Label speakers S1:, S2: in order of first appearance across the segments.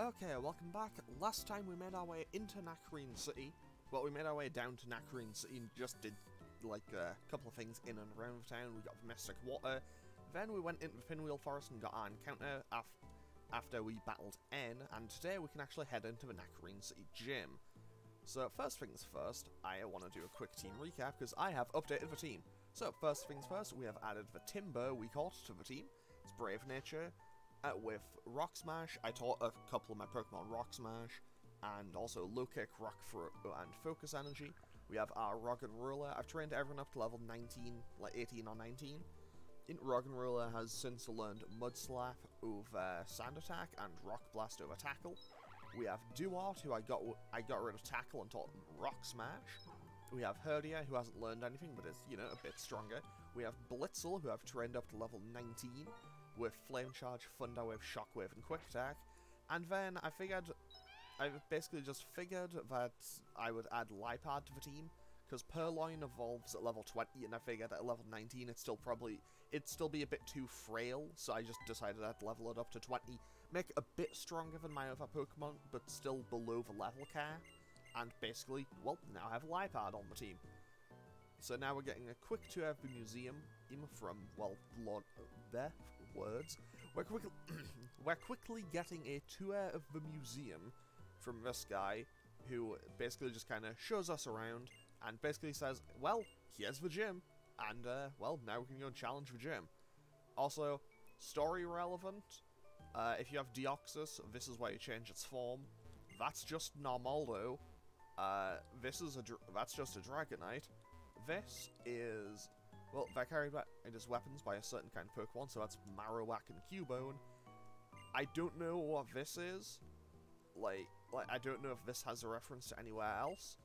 S1: Okay, welcome back. Last time we made our way into Nacrene City. Well, we made our way down to Nacrene City and just did, like, a couple of things in and around town. We got the Mystic Water. Then we went into the Pinwheel Forest and got our encounter after we battled N. And today we can actually head into the Nacrene City gym. So, first things first, I want to do a quick team recap because I have updated the team. So, first things first, we have added the Timber we caught to the team. It's Brave Nature. With Rock Smash, I taught a couple of my Pokemon Rock Smash, and also Low Kick, Rock Throw, and Focus Energy. We have our Roggenrola. I've trained everyone up to level 19, like 18 or 19. Roggenrola has since learned Mud Slap over Sand Attack and Rock Blast over Tackle. We have Duart, who I got rid of Tackle and taught him Rock Smash. We have Herdia, who hasn't learned anything, but is, you know, a bit stronger. We have Blitzel, who I've trained up to level 19. With Flame Charge, Thunder Wave, Shockwave, and Quick Attack. And then I basically just figured that I would add Lipard to the team, because Purloin evolves at level 20, and I figured at level 19 it'd still be a bit too frail, so I just decided I'd level it up to 20, make it a bit stronger than my other Pokemon, but still below the level cap, and basically, well, now I have Lipard on the team. So now we're getting a quick tour of the museum from, well, their words. We're quickly getting a tour of the museum from this guy, who basically just kind of shows us around, and basically says, well, here's the gym, and, well, now we can go and challenge the gym. Also, story relevant, if you have Deoxys, this is where you change its form. That's just Normaldo. That's just a Dragonite. This is, well, they're carried back as weapons by a certain kind of Pokemon, so that's Marowak and Cubone. I don't know what this is. Like, I don't know if this has a reference to anywhere else.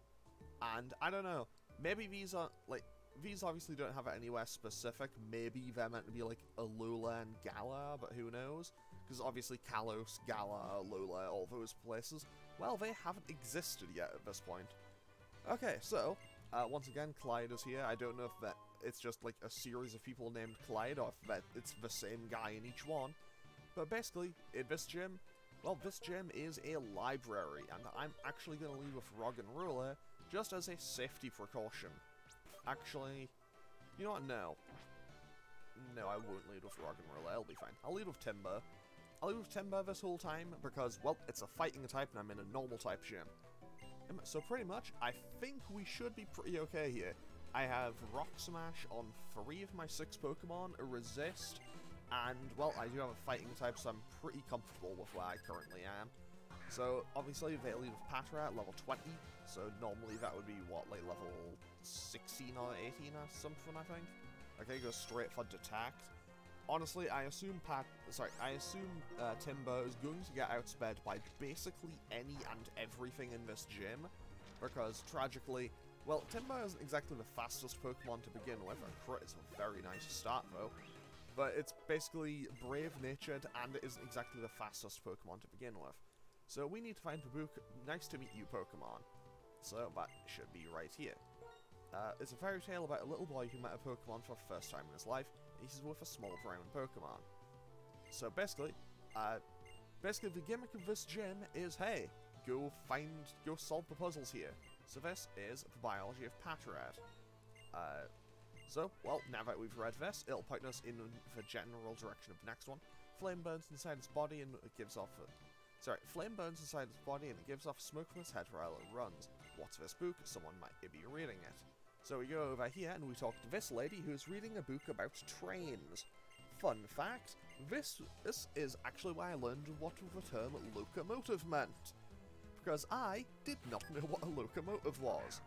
S1: And, I don't know, maybe these are, like, these obviously don't have it anywhere specific. Maybe they're meant to be, like, Alola and Galar, but who knows? Because obviously Kalos, Galar, Alola, all those places, well, they haven't existed yet at this point. Okay, so once again, Clyde is here. I don't know if it's just like a series of people named Clyde, or if it's the same guy in each one. But basically, in this gym, well, this gym is a library, and I'm actually going to leave with Roggenrola just as a safety precaution. Actually, you know what? No. No, I won't lead with Roggenrola. I'll be fine. I'll lead with Timber. I'll lead with Timber this whole time because, well, it's a fighting type and I'm in a normal type gym. So pretty much, I think we should be pretty okay here. I have Rock Smash on 3 of my 6 Pokemon, a Resist, and, well, I do have a fighting type, so I'm pretty comfortable with where I currently am. So, obviously, they lead with Patrat, level 20, so normally that would be, what, like level 16 or 18 or something, I think? Okay, go straight for Detect. Honestly, I assume Timber is going to get outsped by basically any and everything in this gym, because tragically, well, Timber isn't exactly the fastest Pokemon to begin with, and Crit is a very nice start though, but it's basically brave-natured, and it isn't exactly the fastest Pokemon to begin with. So we need to find the book Nice to Meet You Pokemon, so that should be right here. It's a fairy tale about a little boy who met a Pokemon for the first time in his life. He's with a small brown Pokemon. So basically the gimmick of this gym is, hey, go solve the puzzles here. So this is the biology of Patrat. So, well, now that we've read this, it'll point us in the general direction of the next one. Flame burns inside its body and it gives off Flame burns inside its body and it gives off smoke from its head while it runs. What's this book? Someone might be reading it. So we go over here and we talk to this lady who's reading a book about trains. Fun fact, this is actually why I learned what the term locomotive meant. Because I did not know what a locomotive was.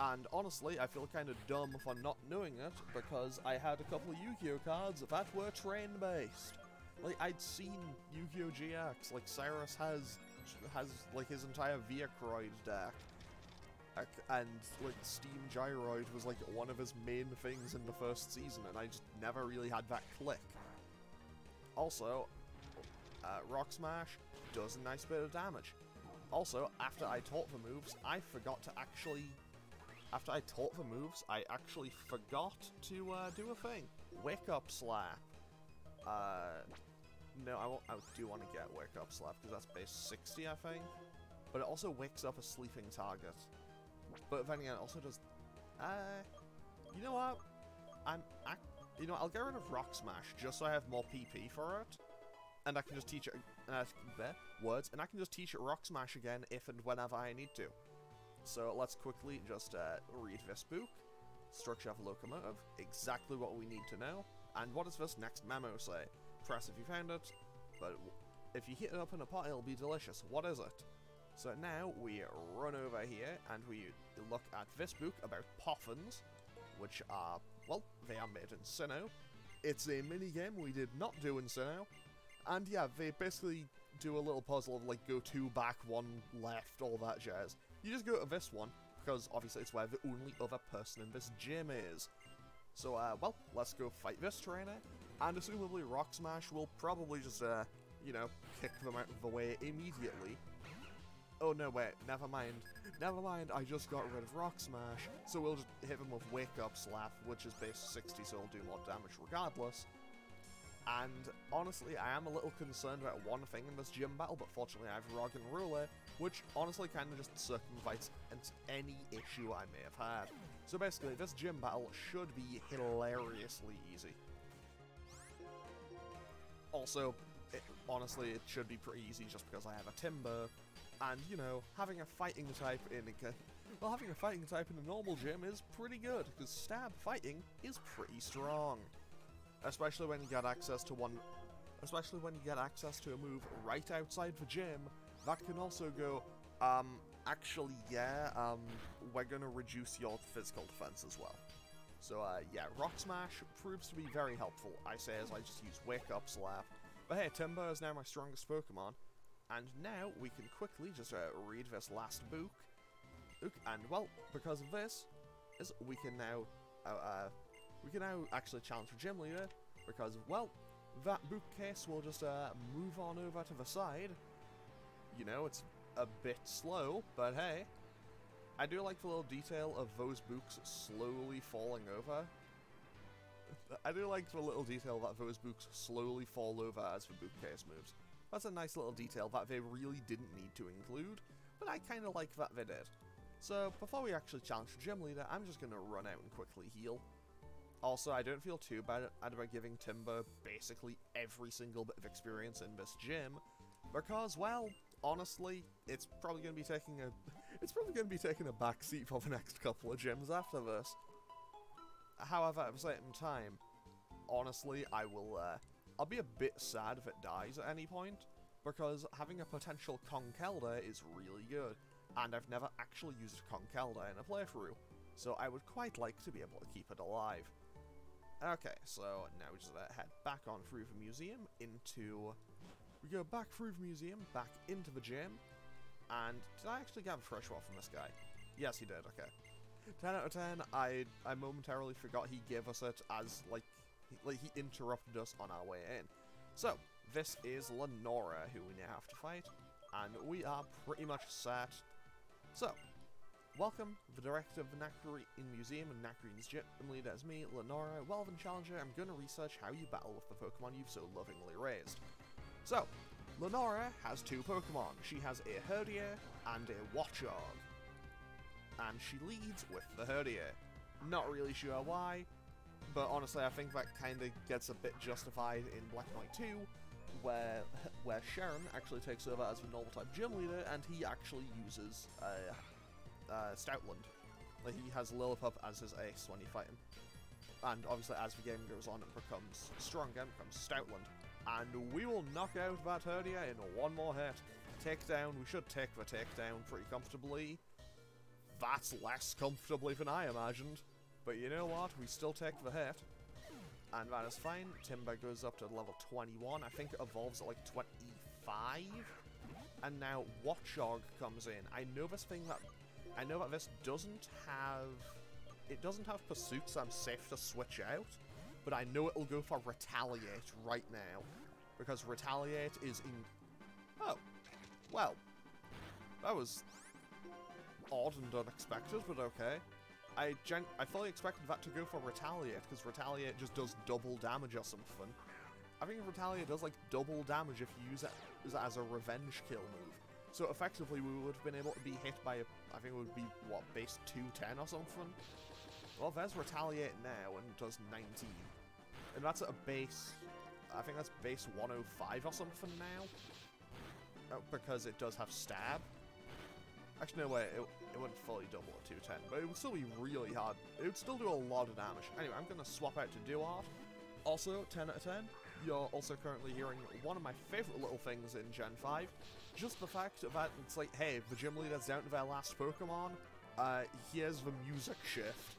S1: And honestly, I feel kind of dumb for not knowing it, because I had a couple of Yu-Gi-Oh cards that were train-based. Like, I'd seen Yu-Gi-Oh GX, like Cyrus has like his entire Viacroid deck. And, like, Steam Gyroid was, like, one of his main things in the first season, and I just never really had that click. Also, Rock Smash does a nice bit of damage. Also, after I taught the moves, I actually forgot to do a thing. Wake Up Slap. No, I do want to get Wake Up Slap, because that's base 60, I think. But it also wakes up a sleeping target. But then again, it also does... you know what? You know, I'll get rid of Rock Smash, just so I have more PP for it. And I can just teach it... and I can just teach it Rock Smash again if and whenever I need to. So let's quickly just read this book. Structure of a locomotive, exactly what we need to know. And what does this next memo say? Press if you found it, but if you heat it up in a pot, it'll be delicious. What is it? So now we run over here and we look at this book about poffins, which are, well, they are made in Sinnoh. It's a mini-game we did not do in Sinnoh. And yeah, they basically do a little puzzle of like go 2 back, 1 left, all that jazz. You just go to this one, because obviously it's where the only other person in this gym is. So, well, let's go fight this trainer, and assumably Rock Smash will probably just, you know, kick them out of the way immediately. Oh no, wait, never mind. Never mind, I just got rid of Rock Smash, so we'll just hit him with Wake Up Slap, which is base 60, so it'll do more damage regardless. And honestly, I am a little concerned about one thing in this gym battle, but fortunately I have Rog and Ruler, which honestly kind of just circumvents any issue I may have had. So basically, this gym battle should be hilariously easy. Also, honestly, it should be pretty easy just because I have a Timber, and you know, having a fighting type in a normal gym is pretty good, because stab fighting is pretty strong. Especially when you get access to a move right outside the gym that can also go, actually, yeah, we're gonna reduce your physical defense as well. So, yeah, Rock Smash proves to be very helpful, I say as I just use Wake Up Slap. But hey, Timber is now my strongest Pokemon, and now we can quickly just read this last book. And, well, because of this, we can now actually challenge the gym leader, because, well, that bookcase will just move on over to the side. You know, it's a bit slow, but hey, I do like the little detail of those books slowly falling over. I do like the little detail that those books slowly fall over as the bookcase moves. That's a nice little detail that they really didn't need to include, but I kind of like that they did. So, before we actually challenge the gym leader, I'm just going to run out and quickly heal. Also, I don't feel too bad about giving Timber basically every single bit of experience in this gym, because, well, honestly, it's probably going to be taking a backseat for the next couple of gyms after this. However, at the same time, honestly, I'll be a bit sad if it dies at any point, because having a potential Conkeldurr is really good, and I've never actually used Conkeldurr in a playthrough, so I would quite like to be able to keep it alive. Okay, so now we just head back on through the museum we go back through the museum, back into the gym, and did I actually get a fresh one from this guy? Yes, he did, okay. 10 out of 10, I momentarily forgot he gave us it as, like he interrupted us on our way in. So, this is Lenora, who we now have to fight, and we are pretty much set. So, welcome, the director of the Nacrene Museum and Nacrene's gym leader is me, Lenora. Well then, Challenger, I'm going to research how you battle with the Pokemon you've so lovingly raised. So, Lenora has 2 Pokemon. She has a Herdier and a Watchog. And she leads with the Herdier. Not really sure why, but honestly I think that kind of gets a bit justified in Black Knight 2, where Sharon actually takes over as the normal type gym leader, and he actually uses Stoutland. Like, he has Lillipup as his ace when you fight him. And obviously as the game goes on it becomes stronger and becomes Stoutland. And we will knock out that Herdier in 1 more hit. Takedown, we should take the takedown pretty comfortably. That's less comfortably than I imagined. But you know what, we still take the hit. And that is fine. Timber goes up to level 21. I think it evolves at like 25. And now Watchog comes in. I know that this doesn't have Pursuit, so I'm safe to switch out. But I know it'll go for Retaliate right now. Because Retaliate is in... Oh. Well. That was odd and unexpected, but okay. I fully expected that to go for Retaliate, because Retaliate just does double damage or something. I think Retaliate does like double damage if you use it as a revenge kill move. So effectively we would have been able to be hit by I think it would be, what, base 210 or something? Well, there's Retaliate now, and it does 19. And that's at a base, I think that's base 105 or something now. Because it does have stab. Actually, no, wait, it wouldn't fully double at 210, but it would still be really hard. It would still do a lot of damage. Anyway, I'm going to swap out to Duart. Also, 10 out of 10. You're also currently hearing one of my favourite little things in Gen 5. Just the fact that it's like, hey, the gym leader's down to their last Pokemon. Here's the music shift.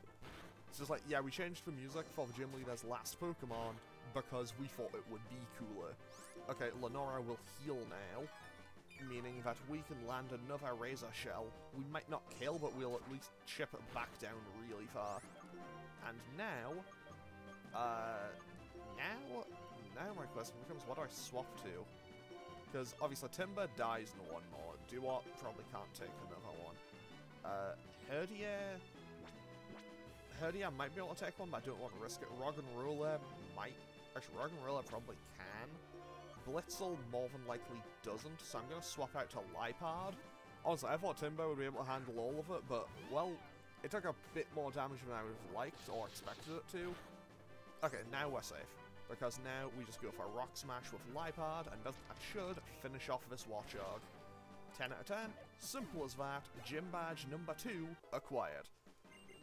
S1: It's just like, yeah, we changed the music for the gym leader's last Pokemon because we thought it would be cooler. Okay, Lenora will heal now, meaning that we can land another Razor Shell. We might not kill, but we'll at least chip it back down really far. And now my question becomes, what do I swap to? Because obviously Timber dies in one more. Duart probably can't take another one. Herdia might be able to take one, but I don't want to risk it. Roggenrola might. Actually, Roggenrola probably can. Blitzel more than likely doesn't, so I'm going to swap out to Lipard. Honestly, I thought Timber would be able to handle all of it, but, well, it took a bit more damage than I would have liked or expected it to. Okay, now we're safe, because now we just go for Rock Smash with Lipard, and that should finish off this Watchog. 10 out of 10, simple as that, Gym Badge number 2 acquired.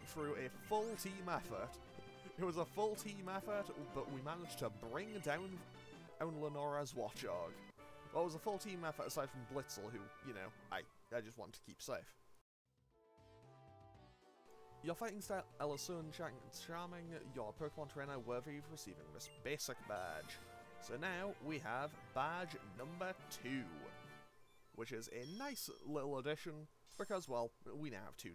S1: Through a full team effort. It was a full team effort, but we managed to bring down Lenora's Watchog. Well, it was a full team effort aside from Blitzel, who, you know, I just want to keep safe. Your fighting style is so charming, your Pokemon trainer worthy of receiving this basic badge. So now we have badge number 2, which is a nice little addition, because, well, we now have 2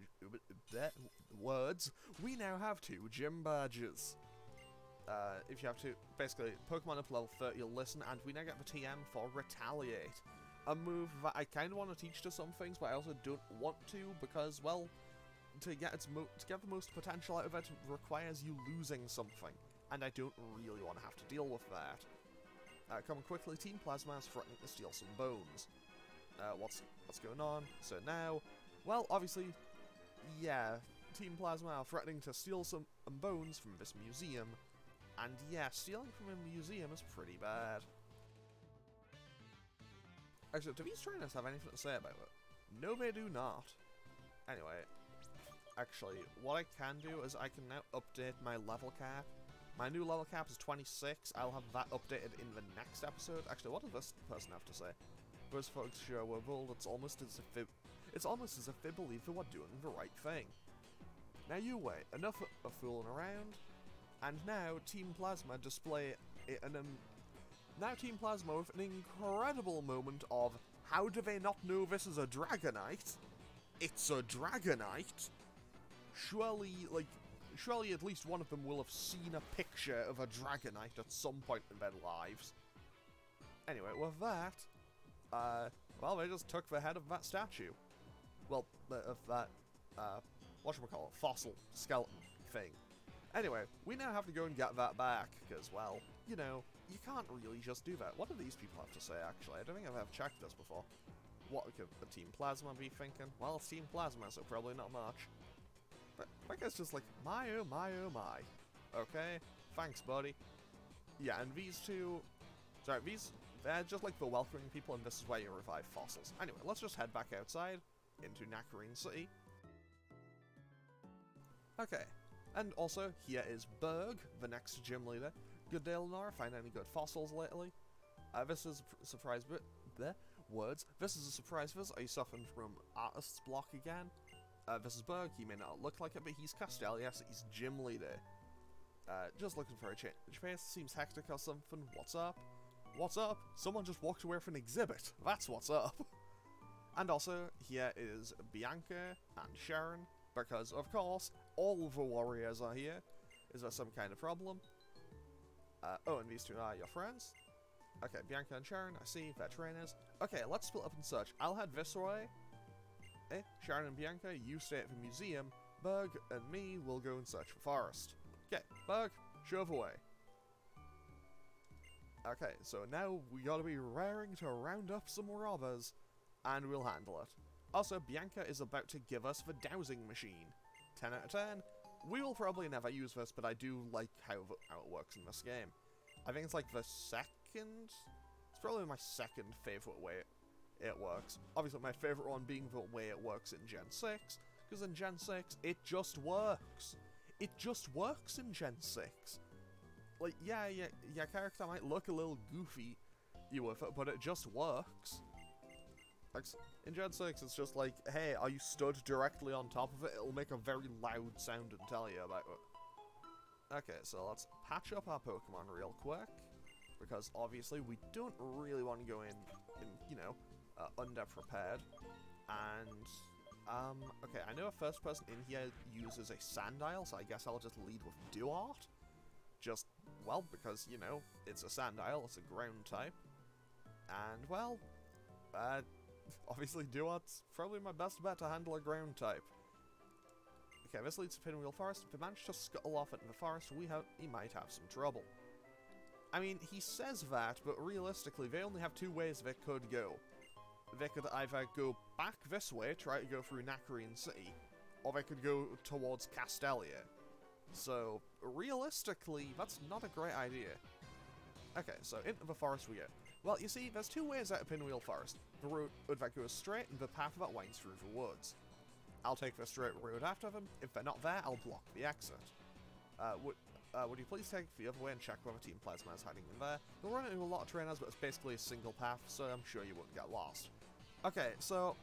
S1: words. We now have 2 gym badges. If you have to, basically, Pokemon up level 30 will listen, and we now get the TM for Retaliate. A move that I kind of want to teach to some things, but I also don't want to, because, well, to get the most potential out of it requires you losing something, and I don't really want to have to deal with that. Coming quickly, Team Plasma is threatening to steal some bones. What's going on? So now, well, obviously, yeah, Team Plasma are threatening to steal some bones from this museum, and yeah, stealing from a museum is pretty bad. Actually, do these trainers have anything to say about it? No, they do not. Anyway, actually, what I can do is I can now update my level cap. My new level cap is 26. I'll have that updated in the next episode. Actually, what does this person have to say? Those folks sure were bold. It's almost as if they believe they were doing the right thing. Now you wait. Enough of fooling around. And now Team Plasma display now Team Plasma with an incredible moment of, how do they not know this is a Dragonite? It's a Dragonite. Surely at least one of them will have seen a picture of a Dragonite at some point in their lives. Anyway, with that, well, they just took the head of that statue. Well, of that, whatchamacallit, fossil skeleton thing. Anyway, we now have to go and get that back, because, well, you know, you can't really just do that. What do these people have to say, actually? I don't think I've ever checked this before. What could the Team Plasma be thinking? Well, it's Team Plasma, so probably not much. But I guess just like, my oh my oh my. Okay, thanks, buddy. Yeah, and these two... Sorry, they're just like the welcoming people, and this is where you revive fossils. Anyway, let's just head back outside into Nacrene City. Okay, and also, here is Berg, the next gym leader. Good day, Lenora. Find any good fossils lately? This is a surprise bit. Words. This is a surprise visit. Are you suffering from artist's block again? This is Berg. He may not look like it, but he's Castellius. He's gym leader. Just looking for a change. Pace seems hectic or something. What's up? What's up? Someone just walked away from an exhibit. That's what's up. And also, here is Bianca and Sharon, because, of course, all the warriors are here. Is there some kind of problem? Oh, and these two are your friends? Okay, Bianca and Sharon, I see, they're trainers. Okay, let's split up and search. I'll head this way. Sharon and Bianca, you stay at the museum. Berg and me will go and search for Forest. Okay, Berg, shove away. Okay, so now we gotta be raring to round up some robbers, and we'll handle it. Also, Bianca is about to give us the dowsing machine. 10 out of 10. We will probably never use this, but I do like how it works in this game. I think it's like the second... It's probably my second favourite way it works. Obviously, my favourite one being the way it works in Gen 6, because in Gen 6, it just works. It just works in Gen 6. Like, yeah, your character might look a little goofy, but it just works. Like, in Gen 6, it's just like, hey, are you stood directly on top of it? It'll make a very loud sound and tell you about it. Okay, so let's patch up our Pokemon real quick, because obviously we don't really want to go in you know, underprepared. And, okay, I know a first person in here uses a Sandile, so I guess I'll just lead with Duart. Just, well, because, you know, it's a Sandile, it's a ground type. And, well, obviously Duart's probably my best bet to handle a ground type. Okay, this leads to Pinwheel Forest. If we manage to scuttle off into the forest, he might have some trouble. I mean, he says that, but realistically, they only have two ways they could go. They could either go back this way, try to go through Nacrene City, or they could go towards Castelia. So, realistically, that's not a great idea. Okay, so into the forest we go. Well, you see, there's two ways out of Pinwheel Forest. The road that goes straight and the path that winds through the woods. I'll take the straight road after them. If they're not there, I'll block the exit. Would you please take the other way and check whether Team Plasma is hiding in there? You'll run into a lot of trainers, but it's basically a single path, so I'm sure you wouldn't get lost. Okay, so,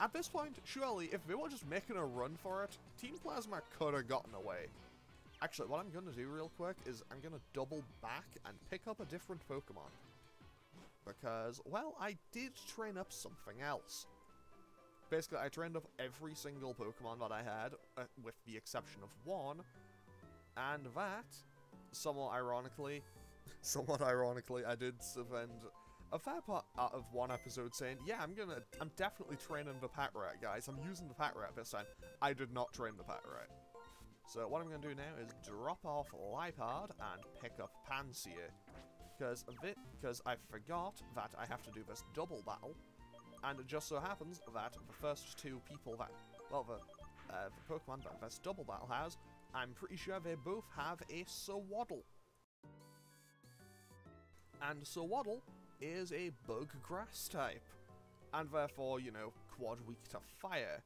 S1: at this point, surely, if they were just making a run for it, Team Plasma could have gotten away. Actually, what I'm going to do real quick is I'm going to double back and pick up a different Pokemon. Because, well, I did train up something else. Basically, I trained up every single Pokemon that I had, with the exception of one, and that, somewhat ironically, I did spend a fair part out of one episode saying, yeah, I'm definitely training the Patrat, guys. I'm using the Patrat this time. I did not train the Patrat. So what I'm going to do now is drop off Lipard and pick up Pansear. Because I forgot that I have to do this double battle. And it just so happens that the first two people that, well, the Pokemon that this double battle has, I'm pretty sure they both have a Sewaddle. And Sewaddle is a bug grass type. And therefore, you know, quad weak to fire.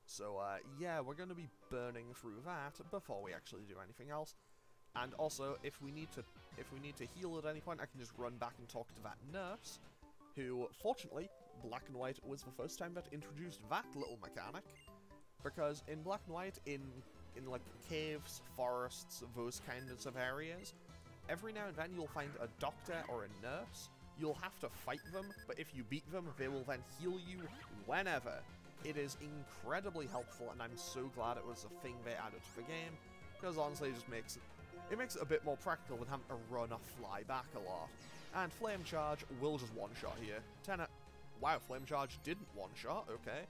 S1: So, yeah, we're going to be burning through that before we actually do anything else. And also, if we need to heal at any point, I can just run back and talk to that nurse, who, fortunately, Black and White was the first time that introduced that little mechanic. Because in Black and White, in like caves, forests, those kinds of areas, every now and then you'll find a doctor or a nurse. You'll have to fight them, but if you beat them, they will then heal you whenever. It is incredibly helpful, and I'm so glad it was a thing they added to the game, because honestly it just makes it a bit more practical than having to run or fly back a lot. And Flame Charge will just one-shot here. Wow, Flame Charge didn't one-shot, okay.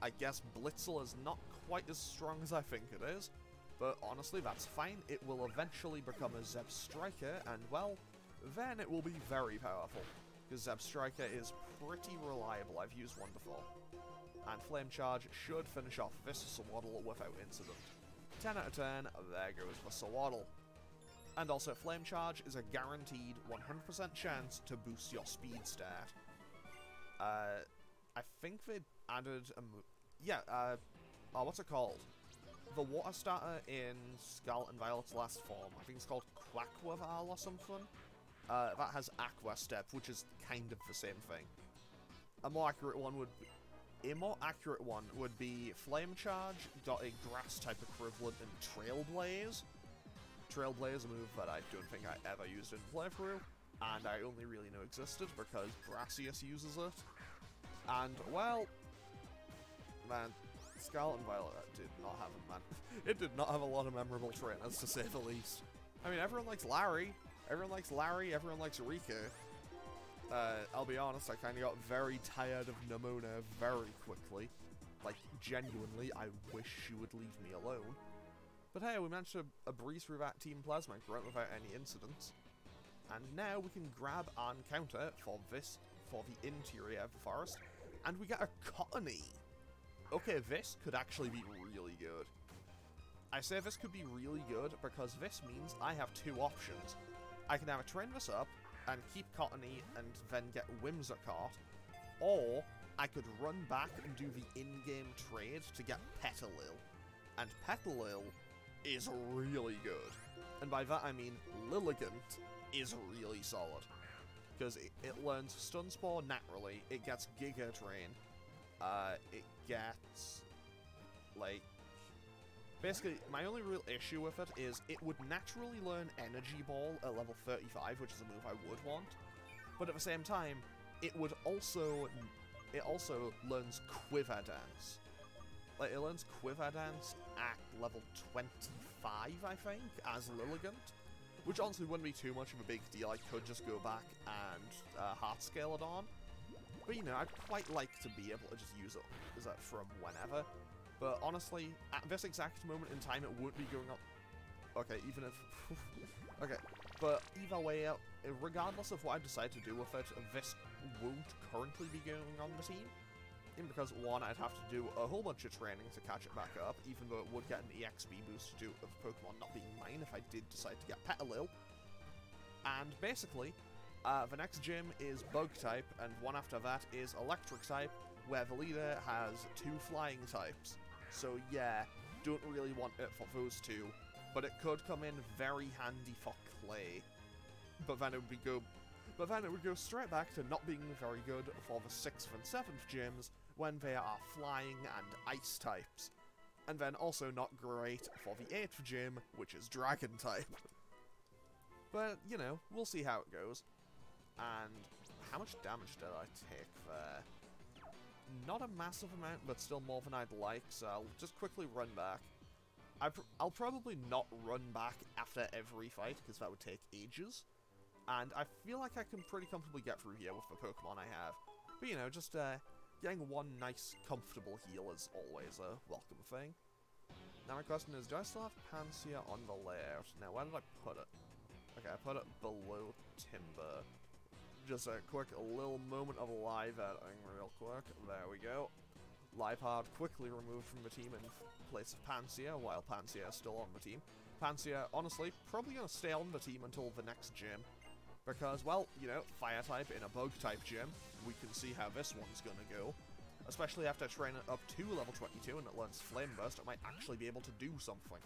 S1: I guess Blitzel is not quite as strong as I think it is, but honestly, that's fine. It will eventually become a Zeb Striker, and well, then it will be very powerful, because Zeb Striker is pretty reliable. I've used one before. And Flame Charge should finish off this Sewaddle without incident. 10 out of 10, there goes the Sewaddle. And also, Flame Charge is a guaranteed 100% chance to boost your speed stat. I think they added a what's it called? The water starter in Scarlet and Violet's last form, I think it's called Quackwaval or something. That has Aqua Step, which is kind of the same thing. A more accurate one would be Flame Charge, got a grass type equivalent in Trailblaze. Trailblaze, a move that I don't think I ever used in playthrough, and I only really know existed because Brassius uses it. And, well, man, Scarlet and Violet did not have it, man. It did not have a lot of memorable trainers, to say the least. I mean, everyone likes Larry, everyone likes Rika. I'll be honest, I kind of got very tired of Nemona very quickly. Like, genuinely, I wish she would leave me alone. But hey, we managed to breeze through that Team Plasma grunt without any incidents. And now we can grab our encounter for the interior of the forest, and we get a Cottony. Okay, this could actually be really good. I say this could be really good because this means I have two options. I can either train this up and keep Cottony and then get Whimsicott, or I could run back and do the in-game trade to get Petalil. And Petalil is really good. And by that I mean Lilligant is really solid. Because it learns Stun Spore naturally, it gets Giga Drain, it gets, like... Basically, my only real issue with it is it would naturally learn Energy Ball at level 35, which is a move I would want. But at the same time, it also learns Quiver Dance. Like, it learns Quiver Dance at level 25, I think, as Lilligant. Which honestly wouldn't be too much of a big deal. I could just go back and Heart Scale it on. But, you know, I'd quite like to be able to just use it from whenever. But honestly, at this exact moment in time, it won't be going up. Okay, even if... okay, but either way, regardless of what I decide to do with it, this won't currently be going on the team. Because, one, I'd have to do a whole bunch of training to catch it back up, even though it would get an EXP boost due of Pokemon not being mine if I did decide to get Petalil. And basically, the next gym is Bug-type, and one after that is Electric-type, where the leader has 2 flying types. So yeah, don't really want it for those two, but it could come in very handy for Clay. But then it would go straight back to not being very good for the 6th and 7th gyms when they are flying and ice types. And then also not great for the 8th gym, which is Dragon type. But, you know, we'll see how it goes. And how much damage did I take there? Not a massive amount, but still more than I'd like, so I'll just quickly run back. I'll probably not run back after every fight, because that would take ages. And I feel like I can pretty comfortably get through here with the Pokemon I have. But, you know, just getting one nice, comfortable heal is always a welcome thing. Now my question is, do I still have Pansia on the layout? Now, where did I put it? Okay, I put it below Timber. Just a quick little moment of live editing real quick. There we go. Liepard quickly removed from the team in place of Pansia, while Pansia is still on the team. Pansia, honestly, probably going to stay on the team until the next gym. Because, well, you know, Fire-type in a Bug-type gym, we can see how this one's going to go. Especially after training it up to level 22 and it learns Flame Burst, it might actually be able to do something.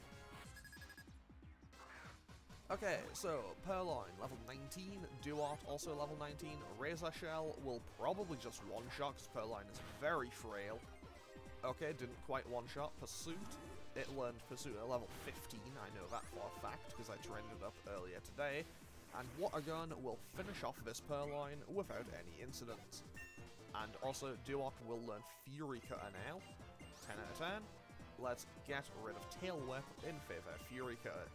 S1: Okay, so, Purloin, level 19, Duart, also level 19, Razor Shell will probably just one-shot, because Purloin is very frail. Okay, didn't quite one-shot. Pursuit, it learned Pursuit at level 15, I know that for a fact, because I trained it up earlier today. And Water Gun will finish off this Purloin without any incidents. And also, Duart will learn Fury Cutter now. 10 out of 10. Let's get rid of Tail Whip in favor of Fury Cutter.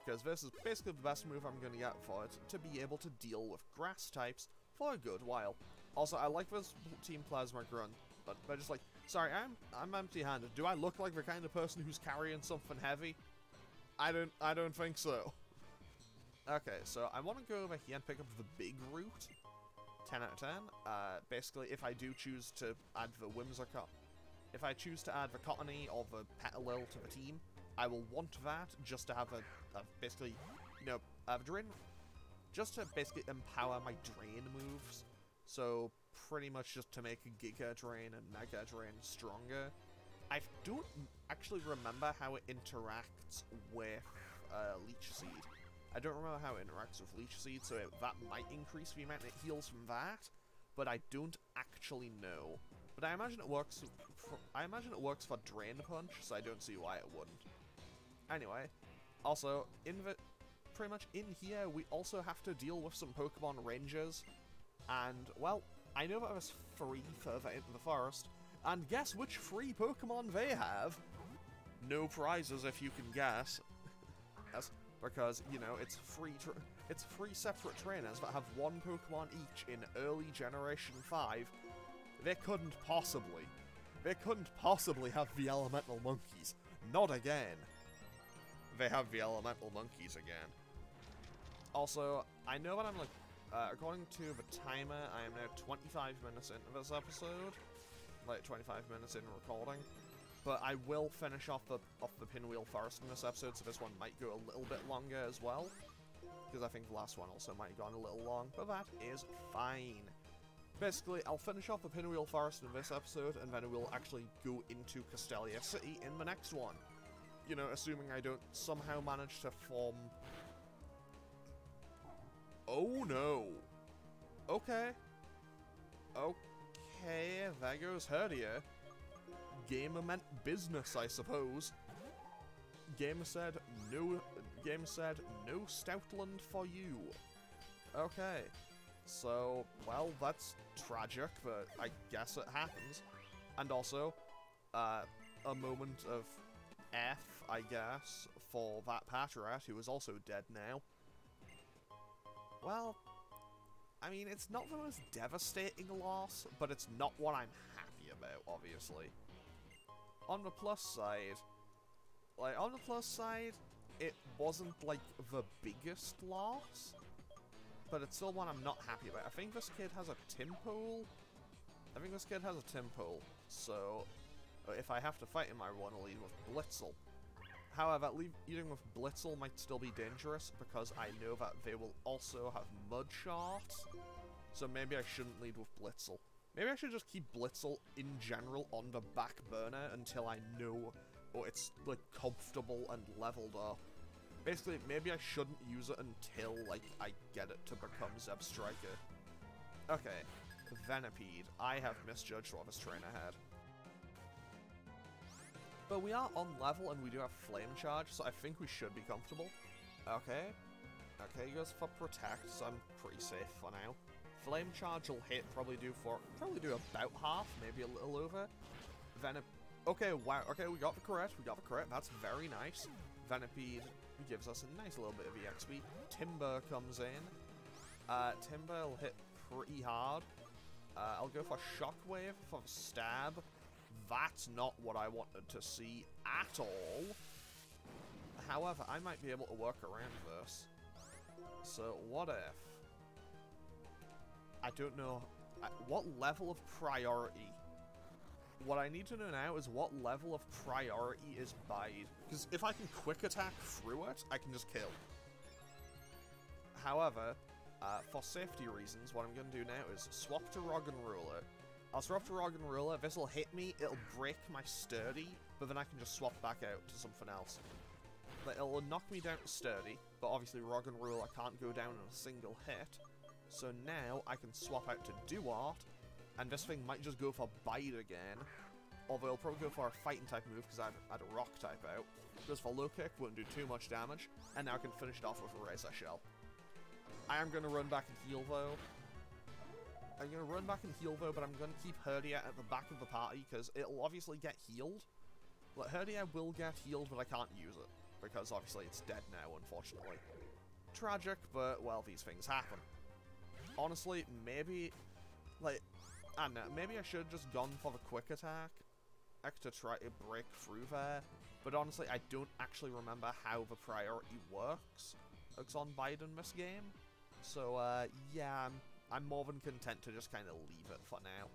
S1: Because this is basically the best move I'm going to get for it, to be able to deal with grass types for a good while. Also, I like this Team Plasma Grunt, but they're just like, sorry, I'm empty-handed. Do I look like the kind of person who's carrying something heavy? I don't think so. Okay, so I want to go over here and pick up the big route. 10 out of 10. Basically, if I do choose to add the Whimsicott, if I choose to add the Cottony or the Petalil to the team, I will want that just to have a basically, you know, drain, just to basically empower my drain moves. So pretty much just to make Giga Drain and Mega Drain stronger. I don't actually remember how it interacts with Leech Seed. I don't remember how it interacts with Leech Seed, so that might increase the amount it heals from that, but I don't actually know. But I imagine it works. For Drain Punch, so I don't see why it wouldn't. Anyway, also pretty much in here, we also have to deal with some Pokemon Rangers, and well, I know that there's 3 further into the forest, and guess which 3 Pokemon they have? No prizes if you can guess. Yes, because you know it's 3 separate trainers that have 1 Pokemon each in early Generation 5. They couldn't possibly have the Elemental Monkeys. Not again. They have the Elemental Monkeys again. Also, I know that I'm like, according to the timer, I am now 25 minutes into this episode. Like, 25 minutes in recording. But I will finish off the Pinwheel Forest in this episode, so this one might go a little bit longer as well. Because I think the last one also might have gone a little long, but that is fine. Basically, I'll finish off the Pinwheel Forest in this episode, and then we'll actually go into Castelia City in the next one. You know, assuming I don't somehow manage to form... Oh no! Okay. Okay, there goes Herdia. Gamer meant business, I suppose. Gamer said no Stoutland for you. Okay. So, well, that's tragic, but I guess it happens. And also, a moment of F, I guess, for that Patrat, who is also dead now. Well, I mean, it's not the most devastating loss, but it's not what I'm happy about, obviously. On the plus side, it wasn't, like, the biggest loss, but it's still one I'm not happy about. I think this kid has a Timpole. So if I have to fight him, I want to lead with Blitzel. However, leading with Blitzel might still be dangerous, because I know that they will also have Mud Shots, so maybe I shouldn't lead with Blitzel. Maybe I should just keep Blitzel in general on the back burner until I know, or it's, like, comfortable and leveled up. Basically, maybe I shouldn't use it until, like, I get it to become Zeb Striker. Okay, Venipede. I have misjudged what this trainer had. But we are on level and we do have Flame Charge, so I think we should be comfortable. Okay. Okay, he goes for Protect, so I'm pretty safe for now. Flame Charge will hit, probably do about half, maybe a little over. Okay, wow, okay, we got the crit, that's very nice. Venipede gives us a nice little bit of EXP. Timber comes in. Timber will hit pretty hard. I'll go for Shockwave for the stab. That's not what I wanted to see at all. However, I might be able to work around this. So, what if... I don't know... what level of priority... What I need to know now is what level of priority is Bide. Because if I can quick attack through it, I can just kill. However, for safety reasons, what I'm going to do now is swap to Roggenrola. I'll swap to Roggenrola, this will hit me, it'll break my Sturdy, but then I can just swap back out to something else. But it'll knock me down to Sturdy, but obviously Roggenrola can't go down in a single hit. So now I can swap out to Duart, and this thing might just go for Bite again. Although it'll probably go for a fighting type move because I had a rock type out. Goes for low kick, won't do too much damage, and now I can finish it off with a Razor Shell. I am going to run back and heal though. but I'm going to keep Herdia at the back of the party because it'll obviously get healed. Like, Herdia will get healed, but I can't use it because obviously it's dead now, unfortunately. Tragic, but well, these things happen. Honestly, maybe, like, I don't know, maybe I should have just gone for the quick attack to try to break through there. But honestly, I don't actually remember how the priority works on Biden this game. So, yeah, I'm more than content to just kind of leave it for now.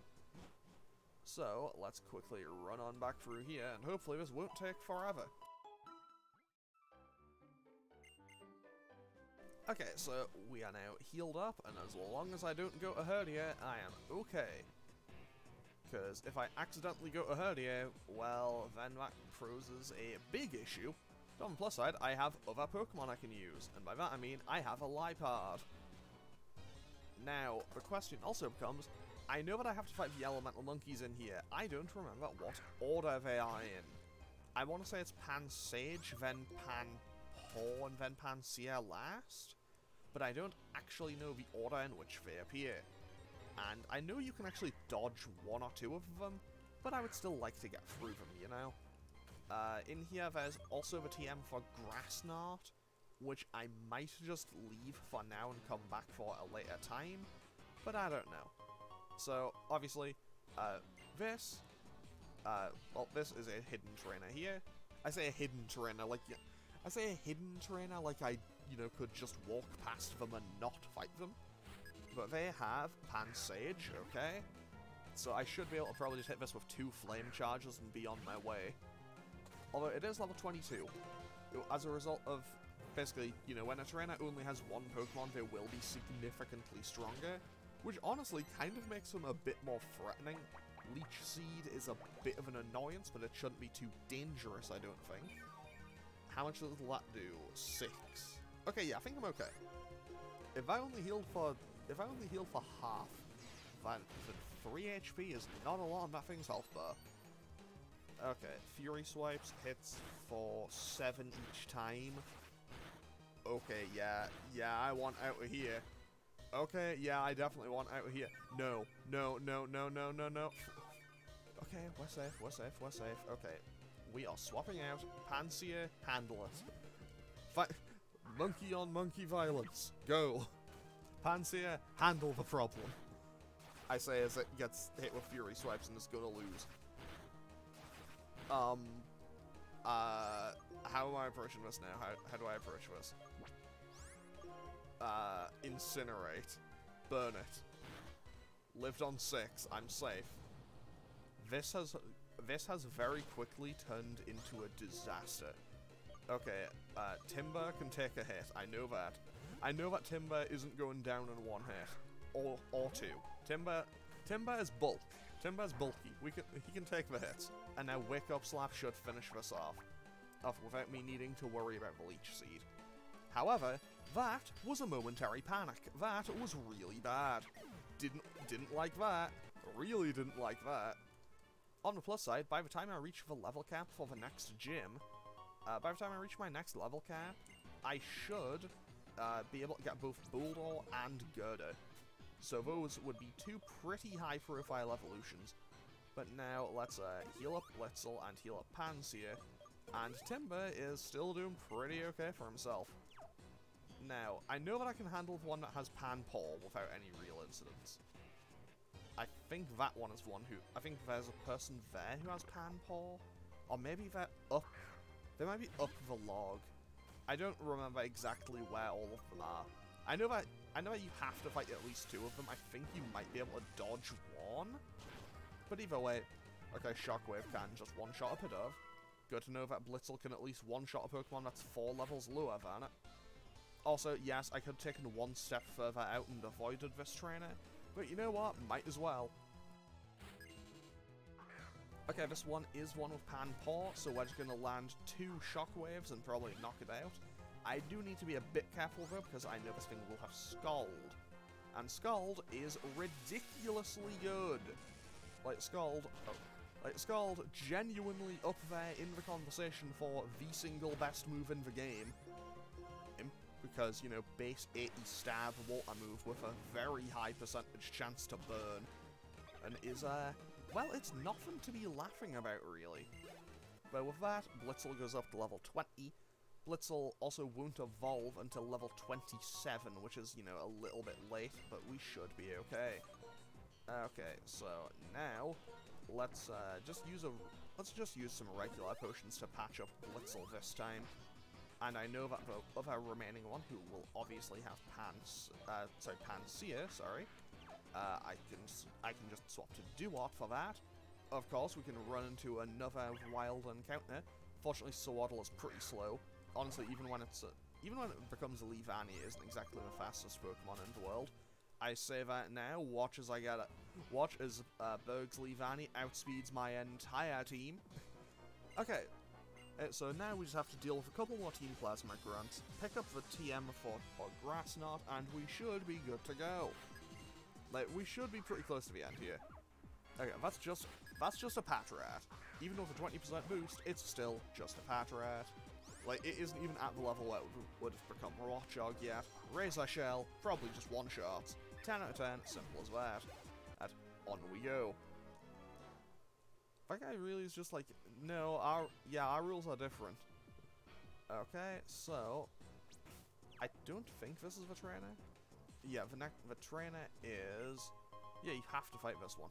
S1: So, let's quickly run on back through here, and hopefully this won't take forever. Okay, so we are now healed up, and as long as I don't go to Herdia, I am okay. Because if I accidentally go to Herdia, well, then that poses a big issue. But on the plus side, I have other Pokemon I can use, and by that I mean I have a Liepard. Now, the question also becomes, I know that I have to fight the elemental monkeys in here. I don't remember what order they are in. I want to say it's Pansage, then Panpour, and then Pansear last. But I don't actually know the order in which they appear. And I know you can actually dodge one or two of them, but I would still like to get through them, you know? In here, there's also the TM for Grassnart, which I might just leave for now and come back for a later time, but I don't know. So, obviously, this is a hidden trainer here. I say a hidden trainer like I you know, could just walk past them and not fight them. But they have Pansage, okay? So I should be able to probably just hit this with 2 flame charges and be on my way. Although it is level 22. As a result of, basically, you know, when a trainer only has 1 Pokemon, they will be significantly stronger. Which honestly kind of makes them a bit more threatening. Leech Seed is a bit of an annoyance, but it shouldn't be too dangerous, I don't think. How much does that do? 6. Okay, yeah, I think I'm okay. If I only heal for half, then 3 HP is not a lot on that thing's health bar. Okay, Fury Swipes hits for 7 each time. Okay, yeah, I want out of here. Okay, yeah, I definitely want out of here. No. Okay, we're safe. Okay, we are swapping out. Pansear, handle it. Monkey on monkey violence. Go. Pansear, handle the problem. I say as it gets hit with Fury Swipes and is gonna lose. How am I approaching this now? How do I approach this? Incinerate. Burn it. Lived on 6. I'm safe. This has very quickly turned into a disaster. Okay, Timber can take a hit. I know that. I know that Timber isn't going down in 1 hit. Or 2. Timber is bulk. Timber's bulky. He can take the hits. And now Wake Up Slap should finish this off without me needing to worry about the Leech Seed. However, that was a momentary panic. That was really bad. Didn't like that. Really didn't like that. On the plus side, by the time I reach the level cap for the next gym, by the time I reach my next level cap, I should be able to get both Bulldor and Gerda. So those would be 2 pretty high-profile evolutions. But now, let's heal up Blitzel and heal up Pansear. And Timber is still doing pretty okay for himself. Now, I know that I can handle the one that has Panpaw without any real incidents. I think that one is one who... I think there's a person there who has Panpaw. Or maybe they're up... They might be up the log. I don't remember exactly where all of them are. I know that you have to fight at least 2 of them. I think you might be able to dodge 1. But either way, okay, Shockwave can just one-shot a Pidove. Good to know that Blitzel can at least one-shot a Pokemon that's 4 levels lower than it. Also, yes, I could have taken 1 step further out and avoided this trainer, but you know what? Might as well. Okay, this one is one with Panpaw, so we're just going to land 2 Shockwaves and probably knock it out. I do need to be a bit careful though, because I know this thing will have Scald. And Scald is ridiculously good. Like, Scald genuinely up there in the conversation for the single best move in the game. Because, you know, base 80 stab water move with a very high percentage chance to burn. And is, well, it's nothing to be laughing about, really. But with that, Blitzel goes up to level 20. Blitzel also won't evolve until level 27, which is, you know, a little bit late, but we should be okay. Okay, so now let's just use some regular potions to patch up Blitzel this time. And I know that the other remaining one, who will obviously have Pansear, sorry, I can just swap to Duot for that. Of course, we can run into another wild encounter. Fortunately, Swaddle is pretty slow. Honestly, even when it becomes a Leavanny, it isn't exactly the fastest Pokemon in the world. I say that now. Watch as Berg's Leavanny outspeeds my entire team. Okay. So now we just have to deal with a couple more Team Plasma grunts, pick up the TM for Grass Knot, and we should be good to go. Like, we should be pretty close to the end here. Okay, that's just a Patrat. Even with a 20% boost, it's still just a Patrat. Like, it isn't even at the level where it would have become Rotjog yet. Razor Shell, probably just one-shots. 10 out of 10, simple as that. And on we go. That guy really is just like, no, our rules are different. Okay, so I don't think this is the trainer. Yeah, the trainer is... Yeah, you have to fight this one.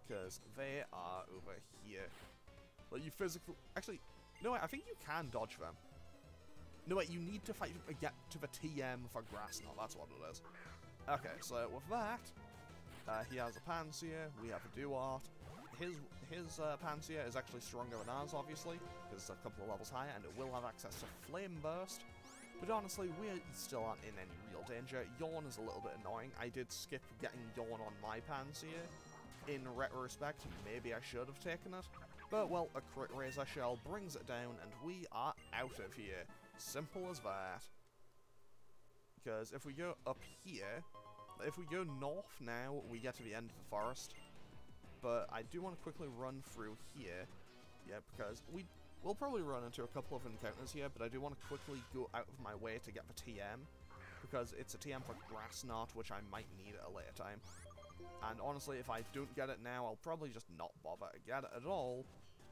S1: Because they are over here. Like, you physically... Actually, no, I think you can dodge them. No, wait, you need to fight to get to the TM for Grass Knot, that's what it is. Okay, so with that, he has a Pansear, we have a Duart. His Pansear is actually stronger than ours, obviously, because it's a couple of levels higher, and it will have access to Flame Burst. But honestly, we still aren't in any real danger. Yawn is a little bit annoying. I did skip getting Yawn on my Pansear. In retrospect, maybe I should have taken it. But, well, a crit Razor Shell brings it down, and we are out of here. Simple as that. Because if we go up here, if we go north now, we get to the end of the forest. But I do want to quickly run through here. Yeah, because we'll probably run into a couple of encounters here, but I do want to quickly go out of my way to get the TM. Because it's a TM for Grass Knot, which I might need at a later time. And honestly, if I don't get it now, I'll probably just not bother to get it at all.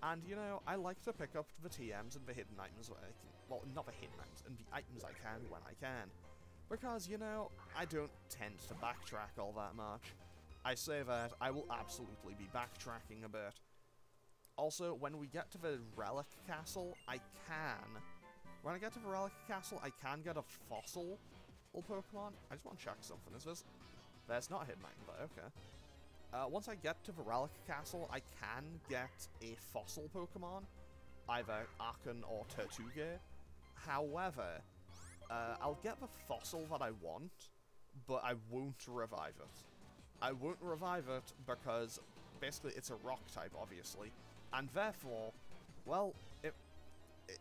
S1: And, you know, I like to pick up the TMs and the hidden items when I can. Well, not the hidden items, and the items I can when I can. Because, you know, I don't tend to backtrack all that much. I say that, I will absolutely be backtracking a bit. Also, when we get to the Relic Castle, when I get to the Relic Castle, I can get a fossil Pokemon. I just want to check something. Is this... There's not a hidden item, but okay. Once I get to the Relic Castle, I can get a fossil Pokemon. Either Archon or Turtuga. However, I'll get the fossil that I want, but I won't revive it. I won't revive it because, basically, it's a rock type, obviously. And therefore, well,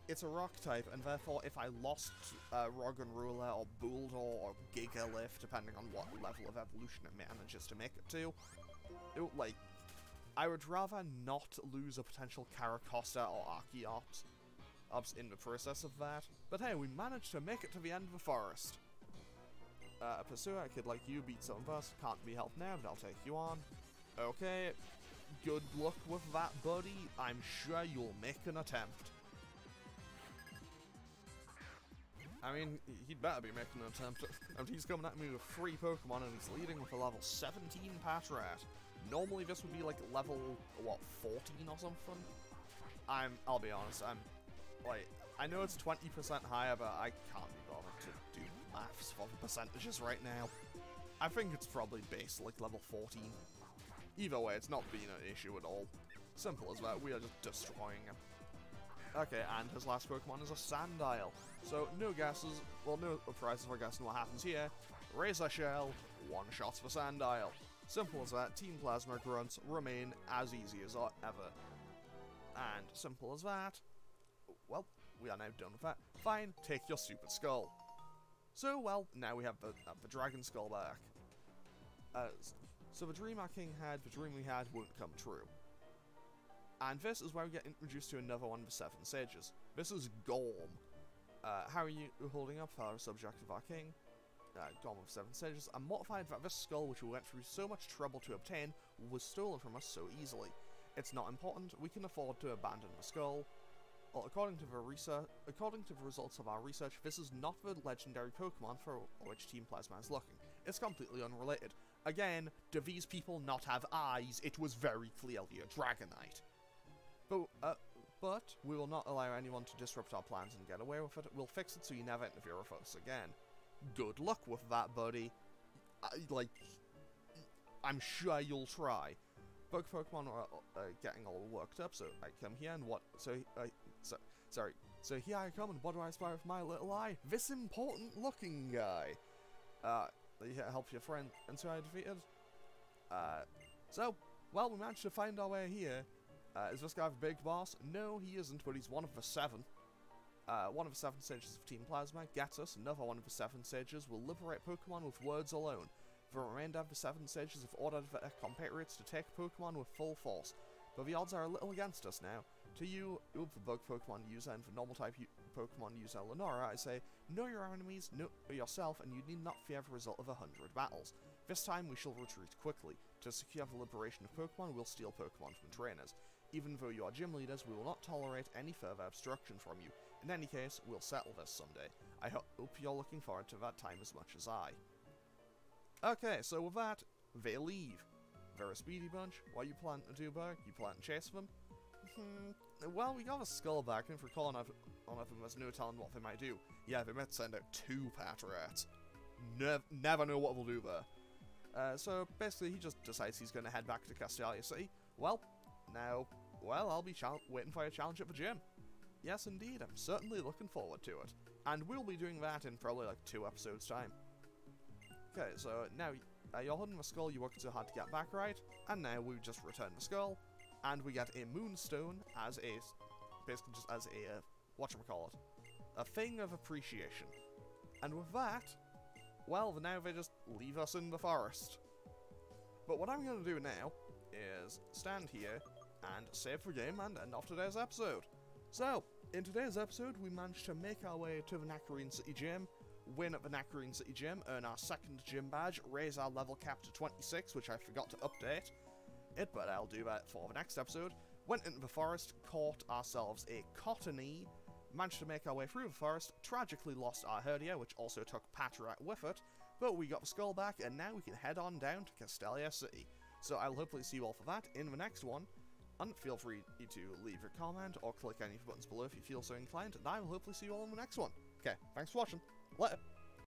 S1: it's a rock type, and therefore, if I lost Roggenrola or Bulldor or Gigalith, depending on what level of evolution it manages to make it to, I would rather not lose a potential Caracosta or Archeops in the process of that. But hey, we managed to make it to the end of the forest. A pursuer, a kid like you, beat some of us, can't be helped now, but I'll take you on. Okay, good luck with that, buddy. I'm sure you'll make an attempt. I mean, he'd better be making an attempt. And he's coming at me with 3 Pokemon, and he's leading with a level 17 Patrat. Normally this would be like level, what, 14 or something? I'll be honest, I know it's 20% higher, but I can't be bothered to do maths for the percentages right now. I think it's probably base, like, level 14. Either way, it's not being an issue at all. Simple as that, we are just destroying him. Okay, and his last Pokemon is a Sandile. So, no guesses, well, no prizes for guessing what happens here. Razor Shell, 1-shots for Sandile. Simple as that, Team Plasma grunts remain as easy as ever. And simple as that, well, we are now done with that. Fine, take your stupid skull. So, well, now we have the Dragon Skull back. So the dream our king had, the dream we had, won't come true. And this is where we get introduced to another one of the 7 sages. This is Gorm. How are you holding up, fellow subject of our king? Gorm of 7 sages. I'm mortified that this skull, which we went through so much trouble to obtain, was stolen from us so easily. It's not important, we can afford to abandon the skull. Well, according to the results of our research, this is not the legendary Pokemon for which Team Plasma is looking. It's completely unrelated. Again, do these people not have eyes? It was very clearly a Dragonite. But we will not allow anyone to disrupt our plans and get away with it. We'll fix it so you never interfere with us again. Good luck with that, buddy. I'm sure you'll try. Bug Pokemon are getting all worked up, so I come here and what? So here I come, and what do I spy with my little eye? This important-looking guy. Help your friend, and so I defeated. Well, we managed to find our way here. Is this guy the big boss? No, he isn't, but he's one of the 7. One of the 7 sages of Team Plasma gets us. Another one of the 7 sages will liberate Pokemon with words alone. The remainder of the 7 sages have ordered their compatriots to take Pokemon with full force, but the odds are a little against us now. To you, the bug Pokemon user and the normal type Pokemon user Lenora, I say, know your enemies, know yourself, and you need not fear the result of 100 battles. This time we shall retreat quickly. To secure the liberation of Pokemon, we'll steal Pokemon from trainers. Even though you are gym leaders, we will not tolerate any further obstruction from you. In any case, we'll settle this someday. I hope you're looking forward to that time as much as I. Okay, so with that, they leave. They're a speedy bunch. What you plan to do, Berg? You plan to chase them? Well, we got a skull back, and if we're calling on them, there's no telling what they might do. Yeah, they might send out 2 Patriots. Never know what they'll do there. So, basically, he just decides he's going to head back to Sandile City. Well, now, I'll be waiting for a challenge at the gym. Yes, indeed, I'm certainly looking forward to it. And we'll be doing that in probably like 2 episodes' time. Okay, so now you're holding the skull you worked so hard to get back, right? And now we just return the skull, and we get a moonstone as a, basically just as a, whatchamacallit, a thing of appreciation. And with that, well, now they just leave us in the forest. But what I'm going to do now is stand here and save the game and end off today's episode. So, in today's episode, we managed to make our way to the Nacrene City gym, win at the Nacrene City gym, earn our 2nd gym badge, raise our level cap to 26, which I forgot to update it, but I'll do that for the next episode. Went into the forest, caught ourselves a cottony, managed to make our way through the forest, tragically lost our herdia, which also took Patrat with it, but we got the skull back, and now we can head on down to Sandile City. So I'll hopefully see you all for that in the next one, and feel free to leave your comment or click any of the buttons below if you feel so inclined, and I will hopefully see you all in the next one. Okay, thanks for watching. Later.